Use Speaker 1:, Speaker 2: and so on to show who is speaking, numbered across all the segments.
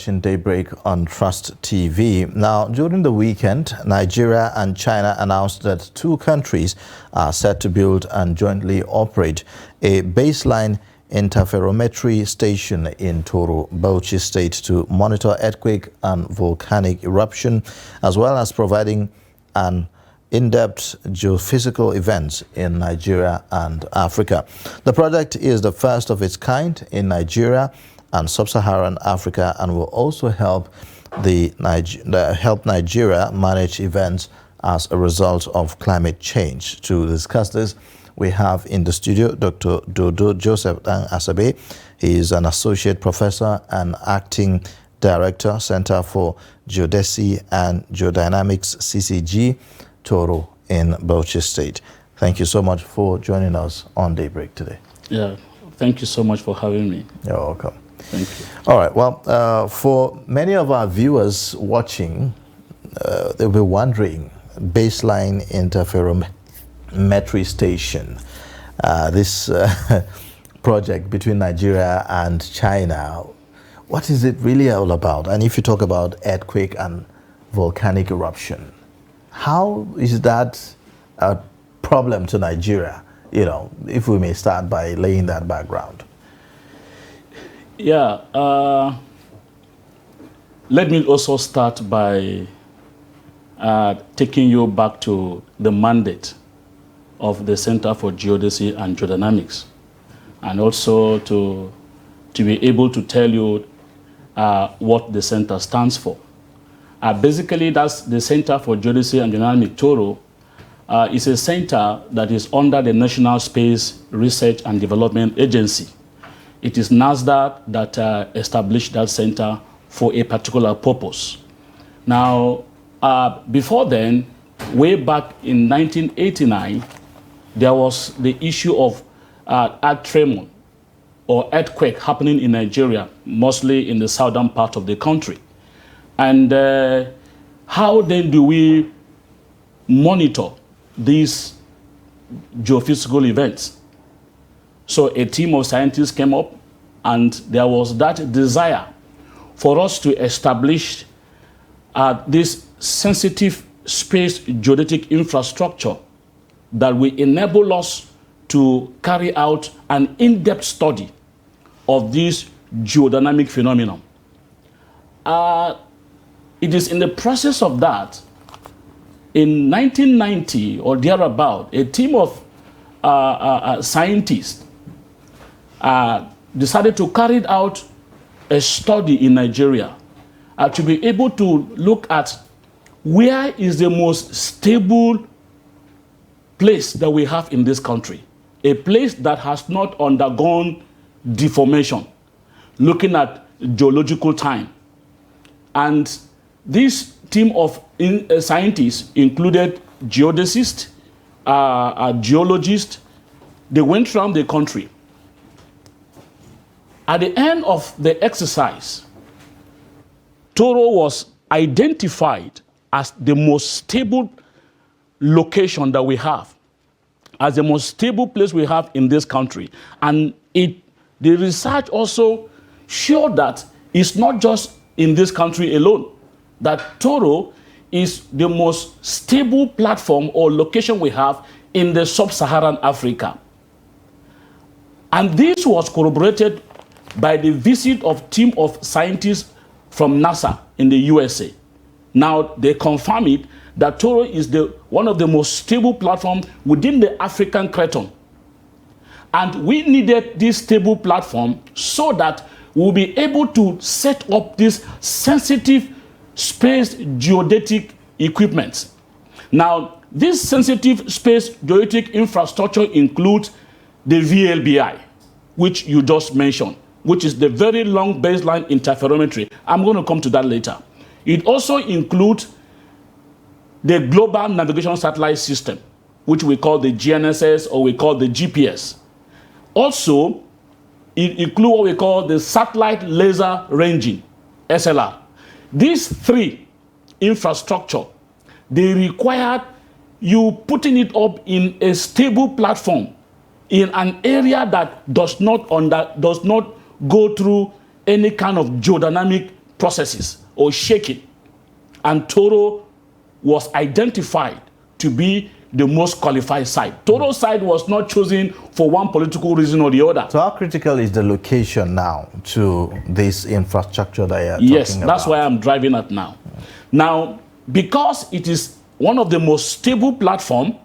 Speaker 1: watching Daybreak on Trust TV. Now, during the weekend, Nigeria and China announced that two countries are set to build and jointly operate a baseline interferometry station in Toro, Bauchi State to monitor earthquake and volcanic eruption, as well as providing an in-depth geophysical events in Nigeria and Africa. The project is the first of its kind in Nigeria and sub-Saharan Africa, and will also help Nigeria manage events as a result of climate change. To discuss this, we have in the studio Dr. Dodo Joseph Asabe. He is an associate professor and acting director, Center for Geodesy and Geodynamics, CCG, Toro in Bauchi State. Thank you so much for joining us on Daybreak today.
Speaker 2: Yeah, thank you so much for having me.
Speaker 1: You're welcome.
Speaker 2: Thank you.
Speaker 1: All right, well, for many of our viewers watching, they'll be wondering, baseline interferometry station, this project between Nigeria and China, what is it really all about? And if you talk about earthquake and volcanic eruption, how is that a problem to Nigeria? You know, if we may start by laying that background.
Speaker 2: Yeah, let me also start by taking you back to the mandate of the Center for Geodesy and Geodynamics, and also to be able to tell you what the center stands for. Basically, that's the Center for Geodesy and Geodynamics, Toro. Is a center that is under the National Space Research and Development Agency. It is NASDAQ that established that center for a particular purpose. Now, before then, way back in 1989, there was the issue of earth tremor or earthquake happening in Nigeria, mostly in the southern part of the country. And how then do we monitor these geophysical events? So a team of scientists came up, and there was that desire for us to establish this sensitive space geodetic infrastructure that will enable us to carry out an in-depth study of this geodynamic phenomenon. It is in the process of that, in 1990 or thereabout, a team of scientists decided to carry out a study in Nigeria to be able to look at where is the most stable place that we have in this country, a place that has not undergone deformation, looking at geological time. And this team of scientists included geodesists, geologists. They went around the country. At the end of the exercise, Toro was identified as the most stable location that we have, as the most stable place we have in this country. And the research also showed that it's not just in this country alone, that Toro is the most stable platform or location we have in the sub-Saharan Africa. And this was corroborated by the visit of a team of scientists from NASA in the USA. Now they confirm it that Toro is one of the most stable platforms within the African Craton. And we needed this stable platform so that we'll be able to set up this sensitive space geodetic equipment. Now, this sensitive space geodetic infrastructure includes the VLBI, which you just mentioned, which is the very long baseline interferometry. I'm going to come to that later. It also includes the Global Navigation Satellite System, which we call the GNSS or we call the GPS. Also, it includes what we call the Satellite Laser Ranging, SLR. These three infrastructure, they require you putting it up in a stable platform in an area that does not go through any kind of geodynamic processes or shaking, and Toro was identified to be the most qualified site. Toro's site was not chosen for one political reason or the other.
Speaker 1: So how critical is the location now to this infrastructure that you're
Speaker 2: yes,
Speaker 1: talking about?
Speaker 2: That's why I'm driving at now. Now, because it is one of the most stable platforms,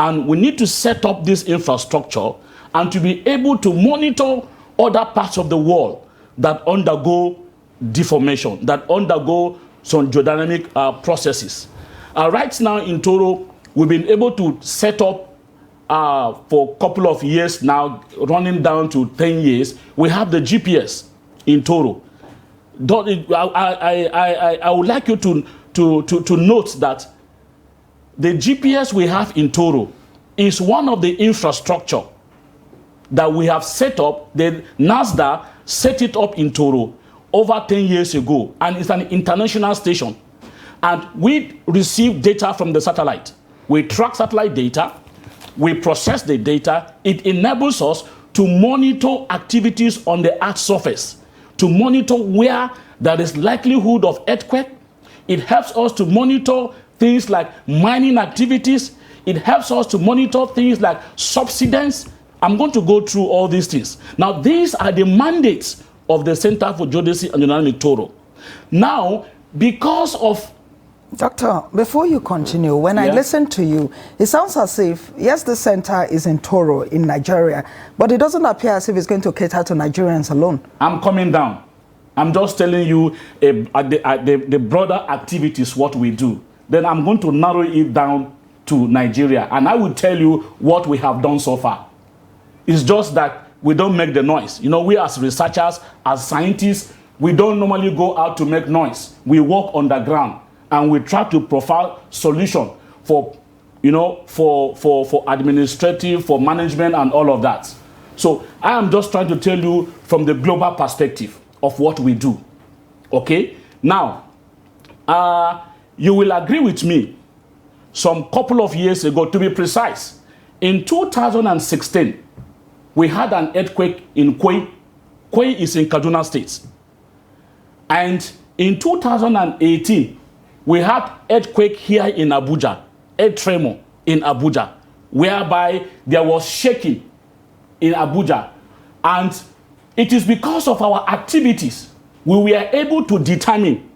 Speaker 2: and we need to set up this infrastructure and to be able to monitor other parts of the world that undergo deformation, that undergo some geodynamic processes. Right now in Toro, we've been able to set up for a couple of years now, running down to 10 years, we have the GPS in Toro. I would like you to note that the GPS we have in Toro is one of the infrastructure that we have set up. The NASDAQ set it up in Toro over 10 years ago, and it's an international station. And we receive data from the satellite. We track satellite data, we process the data. It enables us to monitor activities on the Earth's surface, to monitor where there is likelihood of earthquake. It helps us to monitor things like mining activities. It helps us to monitor things like subsidence. I'm going to go through all these things. Now, these are the mandates of the Center for Geodesy and Geodynamic Toro. Now, because of...
Speaker 3: Doctor, before you continue, when I listen to you, it sounds as if, yes, the center is in Toro in Nigeria, but it doesn't appear as if it's going to cater to Nigerians alone.
Speaker 2: I'm coming down. I'm just telling you the broader activities, what we do. Then I'm going to narrow it down to Nigeria, and I will tell you what we have done so far. It's just that we don't make the noise. You know, we as researchers, as scientists, we don't normally go out to make noise. We work on the ground, and we try to profile solution for, you know, for administrative, for management, and all of that. So I am just trying to tell you from the global perspective of what we do. Okay? Now, you will agree with me, some couple of years ago, to be precise, in 2016, we had an earthquake in Kwai. Kwai is in Kaduna State. And in 2018, we had earthquake here in Abuja, earth tremor in Abuja, whereby there was shaking in Abuja. And it is because of our activities we were able to determine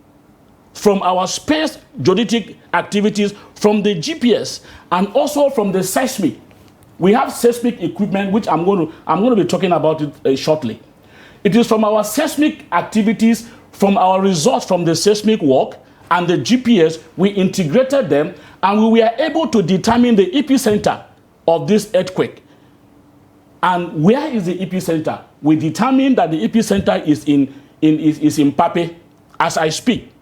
Speaker 2: from our space geodetic activities, from the GPS, and also from the seismic. We have seismic equipment, which I'm going to be talking about it shortly. It is from our seismic activities, from our results from the seismic work and the GPS, we integrated them, and we were able to determine the epicenter of this earthquake. And where is the epicenter? We determined that the epicenter is in Pape as I speak.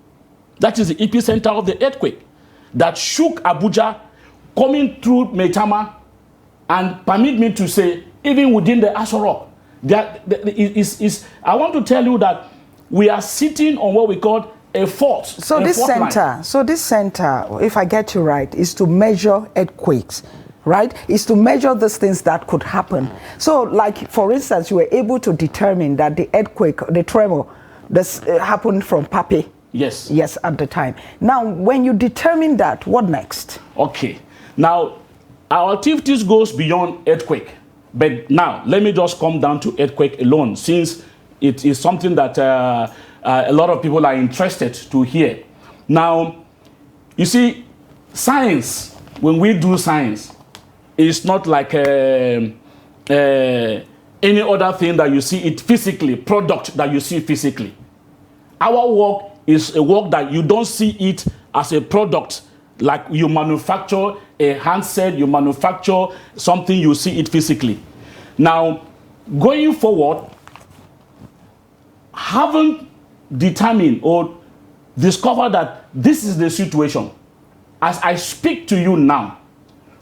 Speaker 2: That is the epicenter of the earthquake that shook Abuja, coming through Maitama, and permit me to say, even within the Aso Rock. I want to tell you that we are sitting on what we call a fault.
Speaker 3: So this center, if I get you right, is to measure earthquakes, right? Is to measure these things that could happen. So, like, for instance, you were able to determine that the earthquake, the tremor, this happened from Pape.
Speaker 2: Yes.
Speaker 3: Yes, at the time. Now, when you determine that, what next?
Speaker 2: Okay. Now, our activities goes beyond earthquake. But now, let me just come down to earthquake alone, since it is something that a lot of people are interested to hear. Now, you see, science, when we do science, it's not like any other thing that you see it physically, product that you see physically. Our work is a work that you don't see it as a product, like you manufacture a handset, you manufacture something, you see it physically. Now, going forward, having determined or discovered that this is the situation, as I speak to you now,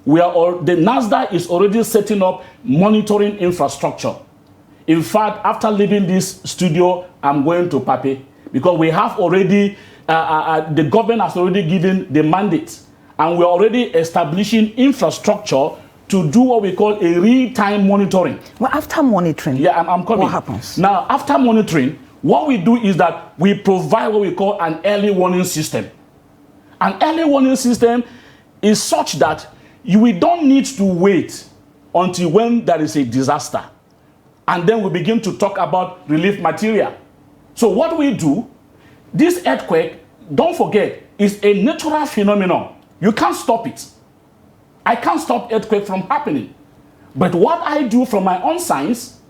Speaker 2: the NASDAQ is already setting up monitoring infrastructure. In fact, after leaving this studio, I'm going to Pape, because we have already, the government has already given the mandate, and we're already establishing infrastructure to do what we call a real-time monitoring.
Speaker 3: Well, after monitoring,
Speaker 2: I'm coming.
Speaker 3: What happens?
Speaker 2: Now, after monitoring, what we do is that we provide what we call an early warning system. An early warning system is such that we don't need to wait until when there is a disaster. And then we begin to talk about relief material. So what we do, this earthquake, don't forget, is a natural phenomenon. You can't stop it. I can't stop earthquake from happening. But what I do from my own science,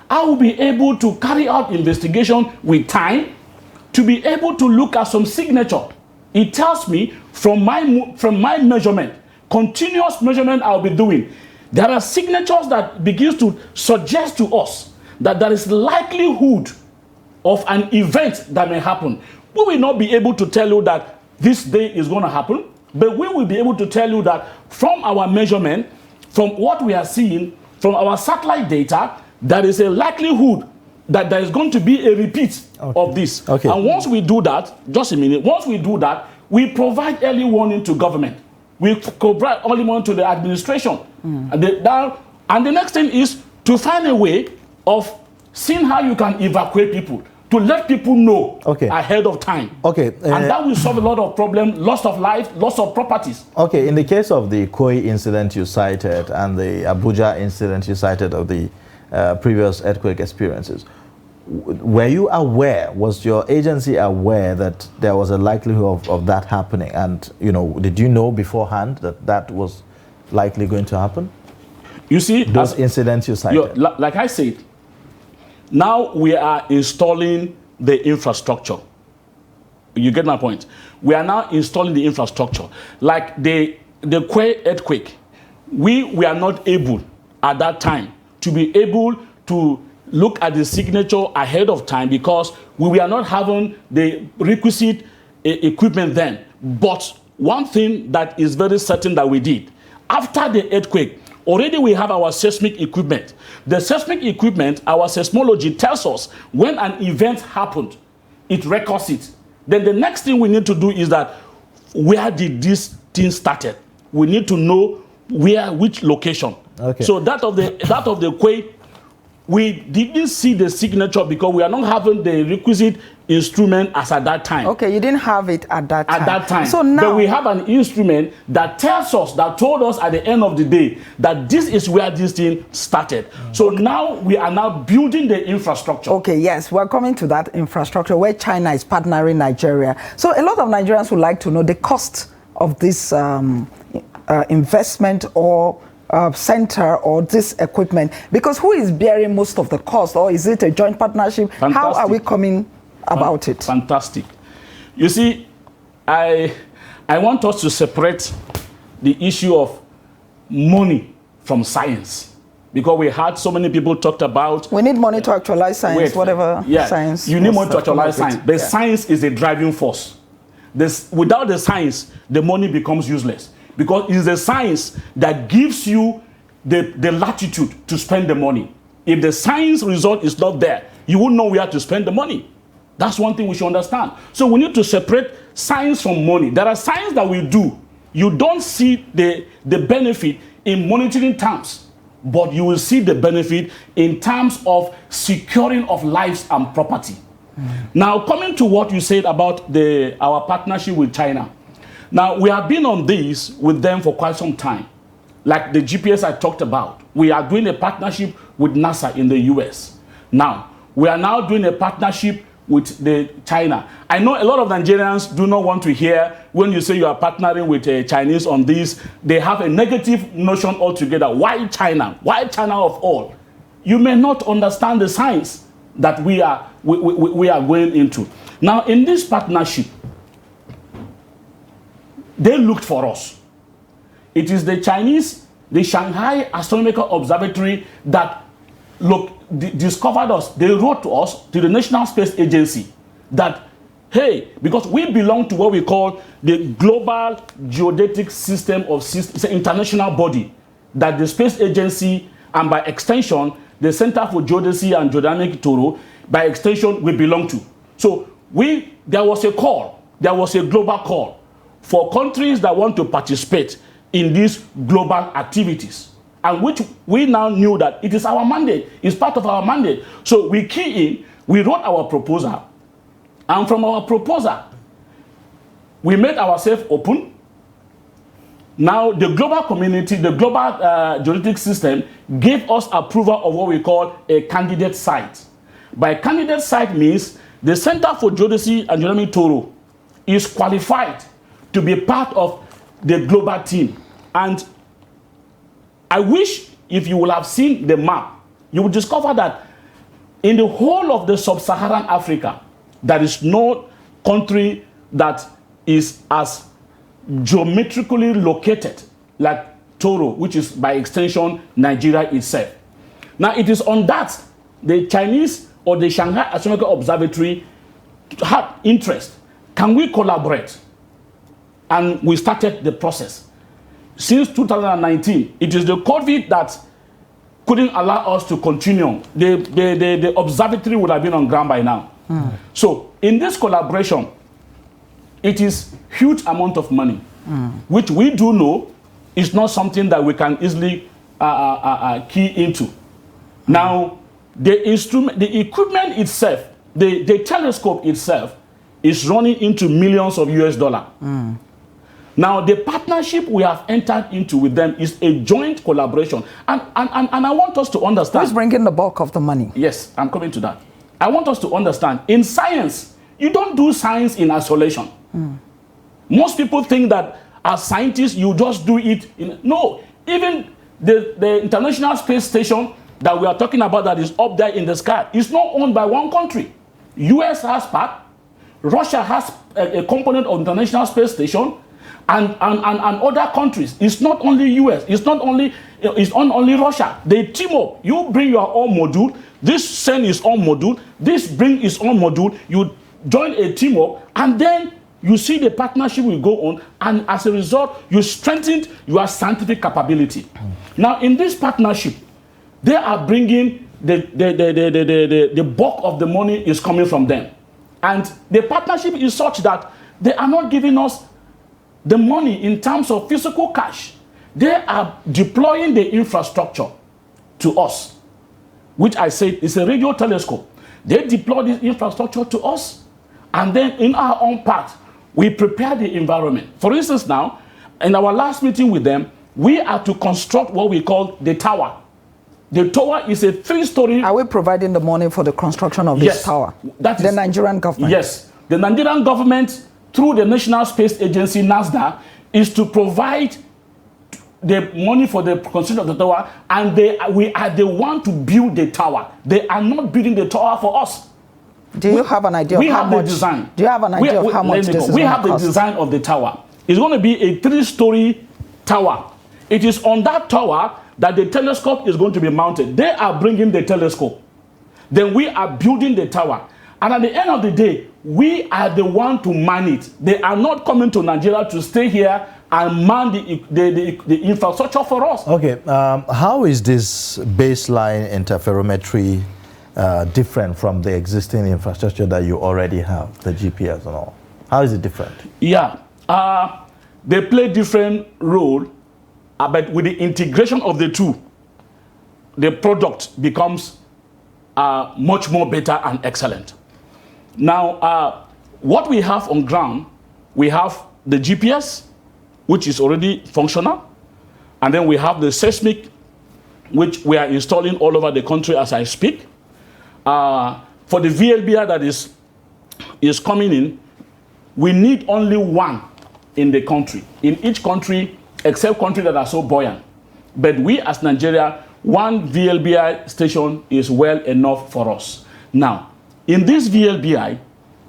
Speaker 2: I will be able to carry out investigation with time to be able to look at some signature. It tells me from my measurement, continuous measurement I'll be doing, there are signatures that begins to suggest to us that there is likelihood of an event that may happen. We will not be able to tell you that this day is going to happen, but we will be able to tell you that from our measurement, from what we are seeing, from our satellite data, there is a likelihood that there is going to be a repeat of this.
Speaker 1: Okay.
Speaker 2: And once we do that, just a minute, once we do that, we provide early warning to government. We provide early warning to the administration. And the next thing is to find a way of seeing how you can evacuate people, to let people know ahead of time.
Speaker 1: Okay.
Speaker 2: And that will solve a lot of problems, loss of life, loss of properties.
Speaker 1: Okay, in the case of the Koi incident you cited and the Abuja incident you cited of the previous earthquake experiences, were you aware, was your agency aware that there was a likelihood of that happening? And, you know, did you know beforehand that that was likely going to happen?
Speaker 2: You see,
Speaker 1: those incidents you cited.
Speaker 2: Like I said, now we are installing the infrastructure. You get my point? We are now installing the infrastructure. Like the Koi earthquake, we are not able at that time to be able to look at the signature ahead of time because we were not having the requisite equipment then. But one thing that is very certain that we did, after the earthquake, already we have our seismic equipment. The seismic equipment, our seismology tells us when an event happened, it records it. Then the next thing we need to do is that where did this thing started? We need to know which location. Okay. So that of the Koi, we didn't see the signature because we are not having the requisite instrument as at that time.
Speaker 3: Okay, you didn't have it at that time.
Speaker 2: At that time.
Speaker 3: So now,
Speaker 2: but we have an instrument that tells us, that told us at the end of the day that this is where this thing started. So now we are now building the infrastructure.
Speaker 3: Okay, yes, we're coming to that infrastructure where China is partnering Nigeria. So a lot of Nigerians would like to know the cost of this investment or center or this equipment, because who is bearing most of the cost, or is it a joint partnership?
Speaker 2: Fantastic.
Speaker 3: How are we coming about it?
Speaker 2: Fantastic. You see, I want us to separate the issue of money from science, because we had so many people talked about
Speaker 3: we need money to actualize science, whatever science.
Speaker 2: You need money to actualize science. The science is a driving force. Without the science, the money becomes useless. Because it's the science that gives you the latitude to spend the money. If the science result is not there, you won't know where to spend the money. That's one thing we should understand. So we need to separate science from money. There are science that we do. You don't see the benefit in monetary terms, but you will see the benefit in terms of securing of lives and property. Now, coming to what you said about our partnership with China. Now, we have been on this with them for quite some time. Like the GPS I talked about, we are doing a partnership with NASA in the US. Now, we are now doing a partnership with China. I know a lot of Nigerians do not want to hear when you say you are partnering with Chinese on this. They have a negative notion altogether. Why China? Why China of all? You may not understand the science that we are going into. Now, in this partnership, they looked for us. It is the Chinese, the Shanghai Astronomical Observatory that discovered us. They wrote to us, to the National Space Agency, that, hey, because we belong to what we call the Global Geodetic System it's an international body that the Space Agency, and by extension, the Center for Geodesy and Geodynamic Toro, by extension, we belong to. So there was a call, there was a global call for countries that want to participate in these global activities, and which we now knew that it is our mandate, it's part of our mandate. So we key in, We wrote our proposal, and from our proposal, we made ourselves open. Now, the global community, the global geodetic system gave us approval of what we call a candidate site. By candidate site means the Center for Geodesy and Geonomy Toro is qualified to be part of the global team. And I wish if you will have seen the map, you will discover that in the whole of the sub-Saharan Africa, there is no country that is as geometrically located like Toro, which is by extension Nigeria itself. Now it is on that the Chinese or the Shanghai Astronomical Observatory had interest. Can we collaborate? And we started the process. Since 2019, it is the COVID that couldn't allow us to continue. The observatory would have been on ground by now. So in this collaboration, it is huge amount of money, which we do know is not something that we can easily key into. Now, the instrument, the equipment itself, the telescope itself is running into millions of US dollars. Now, the partnership we have entered into with them is a joint collaboration. And I want us to understand.
Speaker 3: Who's bringing the bulk of the money?
Speaker 2: Yes, I'm coming to that. I want us to understand, in science, you don't do science in isolation. Most people think that as scientists, you just do it in... No, even the International Space Station that we are talking about that is up there in the sky is not owned by one country. US has part, Russia has a component of the International Space Station, and other countries. It's not only US, it's not only Russia. They team up. You bring your own module, this send his own module, this bring his own module, you join a team up, and then you see the partnership will go on, and as a result, you strengthened your scientific capability. Now, in this partnership, they are bringing the bulk of the money is coming from them. And the partnership is such that they are not giving us the money in terms of physical cash. They are deploying the infrastructure to us, which I said is a radio telescope. They deploy this infrastructure to us, and then in our own part, we prepare the environment. For instance, now, in our last meeting with them, we are to construct what we call the tower. The tower is a 3-story...
Speaker 3: Are we providing the money for the construction of this tower?
Speaker 2: That is
Speaker 3: the Nigerian government?
Speaker 2: Yes. The Nigerian government, through the National Space Agency, NASDA, is to provide the money for the construction of the tower, and we are the one to build the tower. They are not building the tower for us.
Speaker 3: Do you have an idea of how much? The design. Do you have an idea of how much this is going to cost?
Speaker 2: We have the design of the tower. It's going to be a 3-story tower. It is on that tower that the telescope is going to be mounted. They are bringing the telescope. Then we are building the tower. And at the end of the day, we are the one to man it. They are not coming to Nigeria to stay here and man the infrastructure for us.
Speaker 1: Okay, how is this baseline interferometry different from the existing infrastructure that you already have, the GPS and all? How is it different?
Speaker 2: Yeah, they play different role, but with the integration of the two, the product becomes much more better and excellent. Now, what we have on ground, we have the GPS, which is already functional, and then we have the seismic, which we are installing all over the country as I speak. For the VLBI that is coming in, we need only one in the country, in each country, except countries that are so buoyant. But we as Nigeria, one VLBI station is well enough for us. Now, in this VLBI,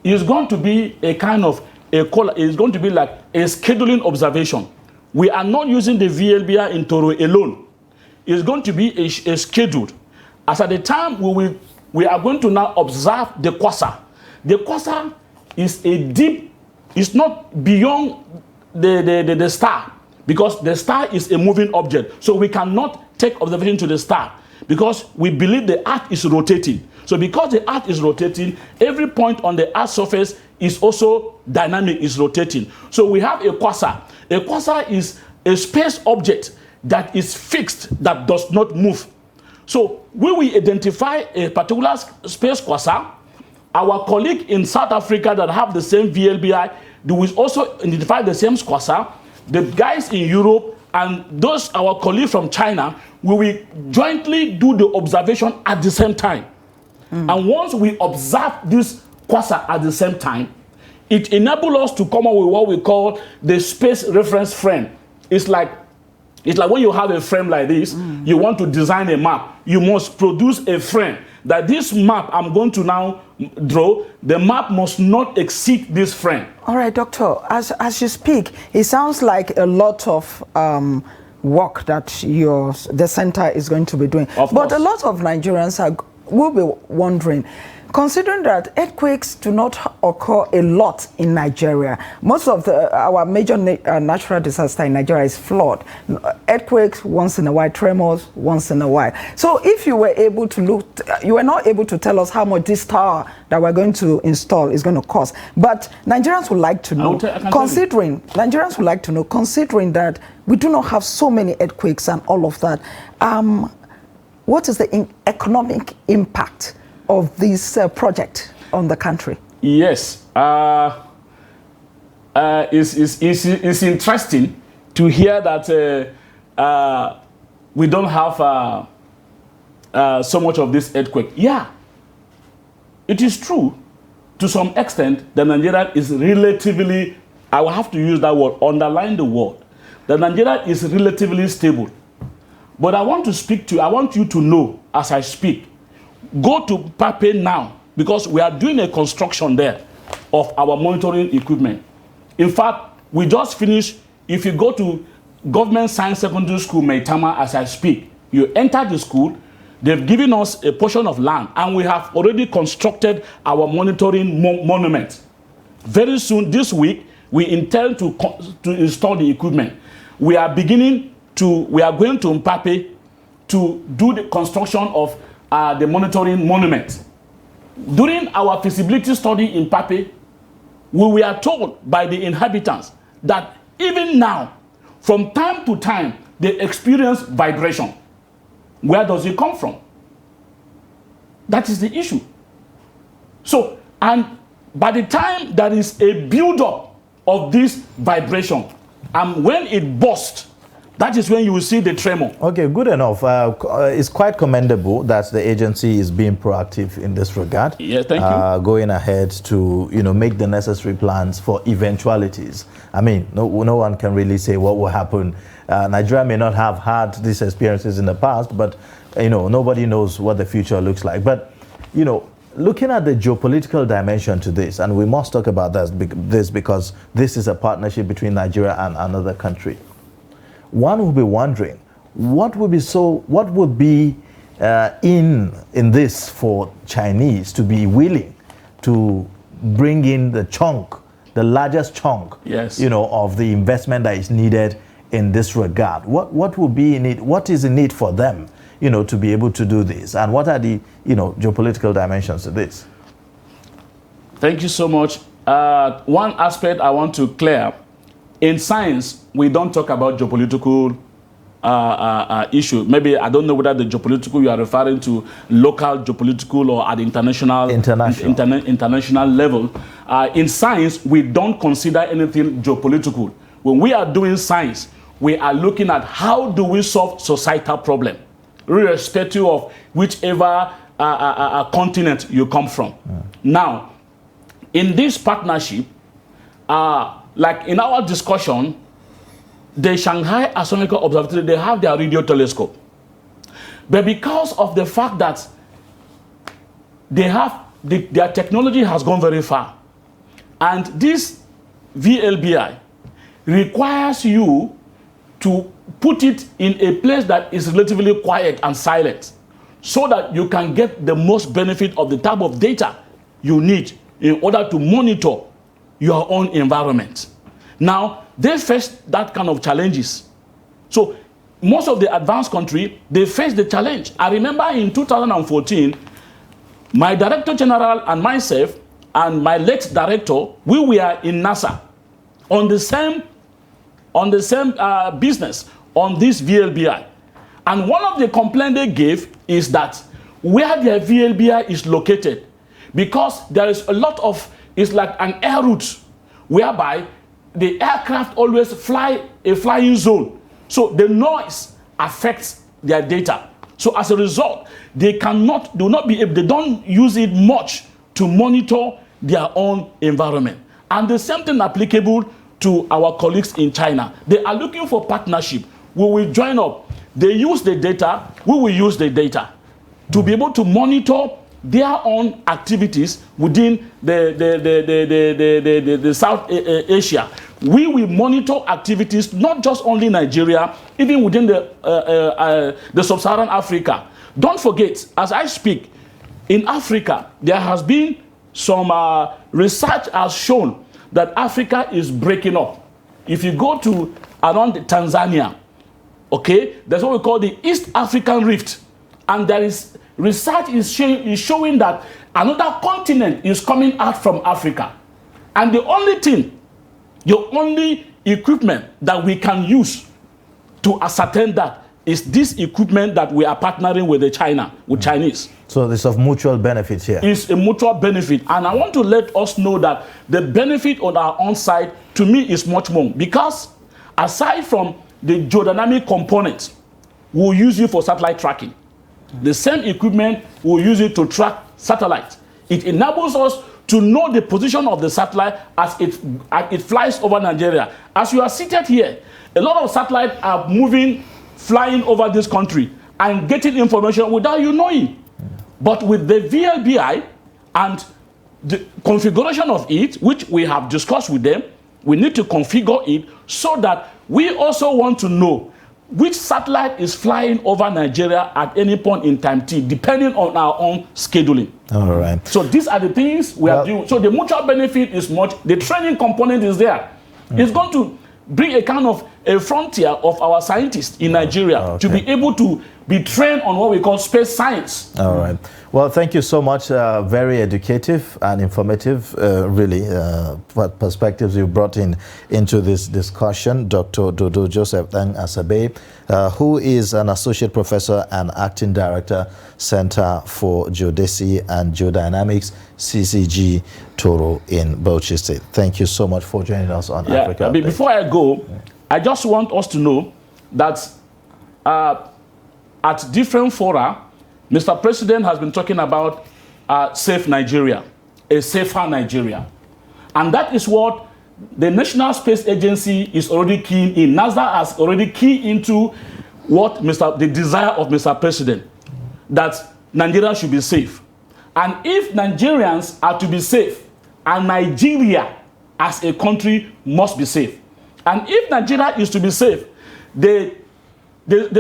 Speaker 2: it's going to be a kind of it's going to be like a scheduling observation. We are not using the VLBI in Toro alone. It's going to be a scheduled. As at the time we are going to now observe the quasar. The quasar is a deep, it's not beyond the star, because the star is a moving object. So we cannot take observation to the star because we believe the earth is rotating. So because the earth is rotating, every point on the earth's surface is also dynamic, is rotating. So we have a quasar. A quasar is a space object that is fixed, that does not move. So when we identify a particular space quasar, our colleague in South Africa that have the same VLBI, they will also identify the same quasar. The guys in Europe and those our colleagues from China, we will jointly do the observation at the same time. And once we observe this quasar at the same time, it enables us to come up with what we call the space reference frame. It's like when you have a frame like this, you want to design a map, you must produce a frame that this map I'm going to now draw, the map must not exceed this frame.
Speaker 3: All right, doctor, as you speak, it sounds like a lot of work that the center is going to be doing. But a lot of Nigerians will be wondering, considering that earthquakes do not occur a lot in Nigeria, most of our major natural disaster in Nigeria is flood. Earthquakes once in a while, tremors once in a while. So if you were able to look, you were not able to tell us how much this tower that we're going to install is going to cost. But Nigerians would like to know, Nigerians would like to know, considering that we do not have so many earthquakes and all of that, what is the economic impact of this project on the country?
Speaker 2: Yes, it's interesting to hear that we don't have so much of this earthquake. Yeah, it is true to some extent that Nigeria is relatively, I will have to use that word, underline the word, that Nigeria is relatively stable. But I want you to know as I speak, go to Pape now, because we are doing a construction there of our monitoring equipment. In fact, we just finished. If you go to Government Science Secondary School, Maitama, as I speak, you enter the school, they've given us a portion of land, and we have already constructed our monitoring monument. Very soon, this week, we intend to install the equipment. We are going to Mpape to do the construction of the monitoring monument. During our feasibility study in Pape, we were told by the inhabitants that even now, from time to time, they experience vibration. Where does it come from? That is the issue. So, and by the time there is a build-up of this vibration, and when it bursts, that is when you will see the tremor. Okay,
Speaker 1: good enough. It's quite commendable that the agency is being proactive in this regard.
Speaker 2: Yeah, thank you.
Speaker 1: Going ahead to make the necessary plans for eventualities. I mean, no one can really say what will happen. Nigeria may not have had these experiences in the past, but nobody knows what the future looks like. But looking at the geopolitical dimension to this, and we must talk about this because this is a partnership between Nigeria and another country. One will be wondering, what would be in this for Chinese to be willing to bring in the largest chunk,
Speaker 2: yes,
Speaker 1: of the investment that is needed in this regard? What will be in it? What is in it for them, to be able to do this? And what are the, geopolitical dimensions to this?
Speaker 2: Thank you so much. One aspect I want to clear. In science, we don't talk about geopolitical issue. Maybe I don't know whether the geopolitical you are referring to local geopolitical or at international level. In science, we don't consider anything geopolitical. When we are doing science, we are looking at how do we solve societal problem, irrespective of whichever continent you come from. Now, in this partnership, like in our discussion, the Shanghai Astronomical Observatory, they have their radio telescope. But because of the fact that they have their technology has gone very far, and this VLBI requires you to put it in a place that is relatively quiet and silent, so that you can get the most benefit of the type of data you need in order to monitor your own environment. Now, they face that kind of challenges. So, most of the advanced countries, they face the challenge. I remember in 2014, my Director General and myself and my late director, we were in NASA on the same business on this VLBI. And one of the complaints they gave is that where their VLBI is located, because there is a lot of, it's like an air route whereby the aircraft always fly a flying zone. So the noise affects their data. So as a result, they do not be able, they don't use it much to monitor their own environment. And the same thing applicable to our colleagues in China. They are looking for partnership. We will join up. They use the data, we will use the data to be able to monitor their own activities within the South Asia. We will monitor activities not just only Nigeria, even within the sub-Saharan Africa. Don't forget, as I speak, in Africa, there has been some research has shown that Africa is breaking up. If you go to around Tanzania, okay, that's what we call the East African Rift. And there is research is showing that another continent is coming out from Africa. And the only equipment that we can use to ascertain that is this equipment that we are partnering with Chinese. So
Speaker 1: there's of mutual benefit here.
Speaker 2: It's a mutual benefit. And I want to let us know that the benefit on our own side, to me, is much more. Because aside from the geodynamic component, we'll use it for satellite tracking. The same equipment, we'll use it to track satellites. It enables us to know the position of the satellite as it flies over Nigeria. As you are seated here, a lot of satellites are flying over this country and getting information without you knowing. But with the VLBI and the configuration of it, which we have discussed with them, we need to configure it so that we also want to know which satellite is flying over Nigeria at any point in time T, depending on our own scheduling.
Speaker 1: All right.
Speaker 2: So these are the things we are doing. So the mutual benefit is much. The training component is there. It's going to bring a kind of a frontier of our scientists in Nigeria to be able to be trained on what we call space science.
Speaker 1: All right. Well, thank you so much. Very educative and informative, really, perspectives you brought into this discussion. Dr. Dodo Joseph Asabe, who is an associate professor and acting director, Center for Geodesy and Geodynamics, CCG Toro in Bauchi State. Thank you so much for joining us on Africa.
Speaker 2: Before I go, I just want us to know that at different fora, Mr. President has been talking about safe Nigeria, a safer Nigeria. And that is what the National Space Agency is already keen in. NASA has already keyed into what the desire of Mr. President, that Nigeria should be safe. And if Nigerians are to be safe, and Nigeria as a country must be safe. And if Nigeria is to be safe, the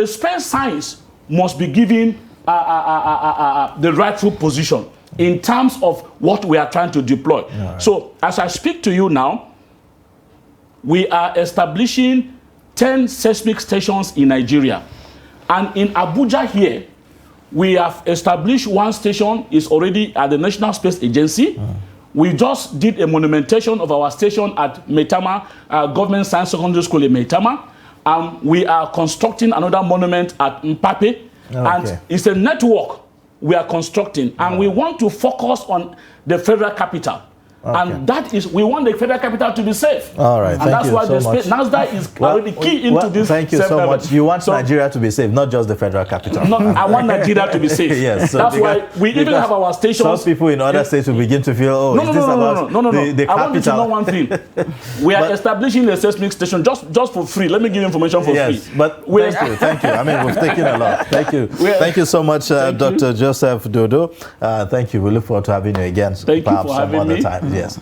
Speaker 2: space science must be given the rightful position in terms of what we are trying to deploy. Right. So as I speak to you now, we are establishing 10 seismic stations in Nigeria. And in Abuja here, we have established one station, is already at the National Space Agency. We just did a monumentation of our station at Maitama, Government Science Secondary School in Maitama. We are constructing another monument at Mpape. And it's a network we are constructing. And we want to focus on the federal capital. And that is, we want the federal capital to be safe.
Speaker 1: All right,
Speaker 2: and that's why the NASDAQ is already key into this.
Speaker 1: Thank you so much. You want Nigeria to be safe, not just the federal capital.
Speaker 2: No, I want Nigeria to be safe.
Speaker 1: Yes. So
Speaker 2: that's why we even have our stations.
Speaker 1: Some people in other states will begin to feel, is this about the capital?
Speaker 2: I want you to know one thing. We are establishing a seismic station just for free. Let me give you information for free.
Speaker 1: Yes, but thank you. I mean, we've taken a lot. Thank you. Thank you so much, Dr. Joseph Dodo. Thank you. We look forward to having you again.
Speaker 2: Thank you for having me.
Speaker 1: Yes.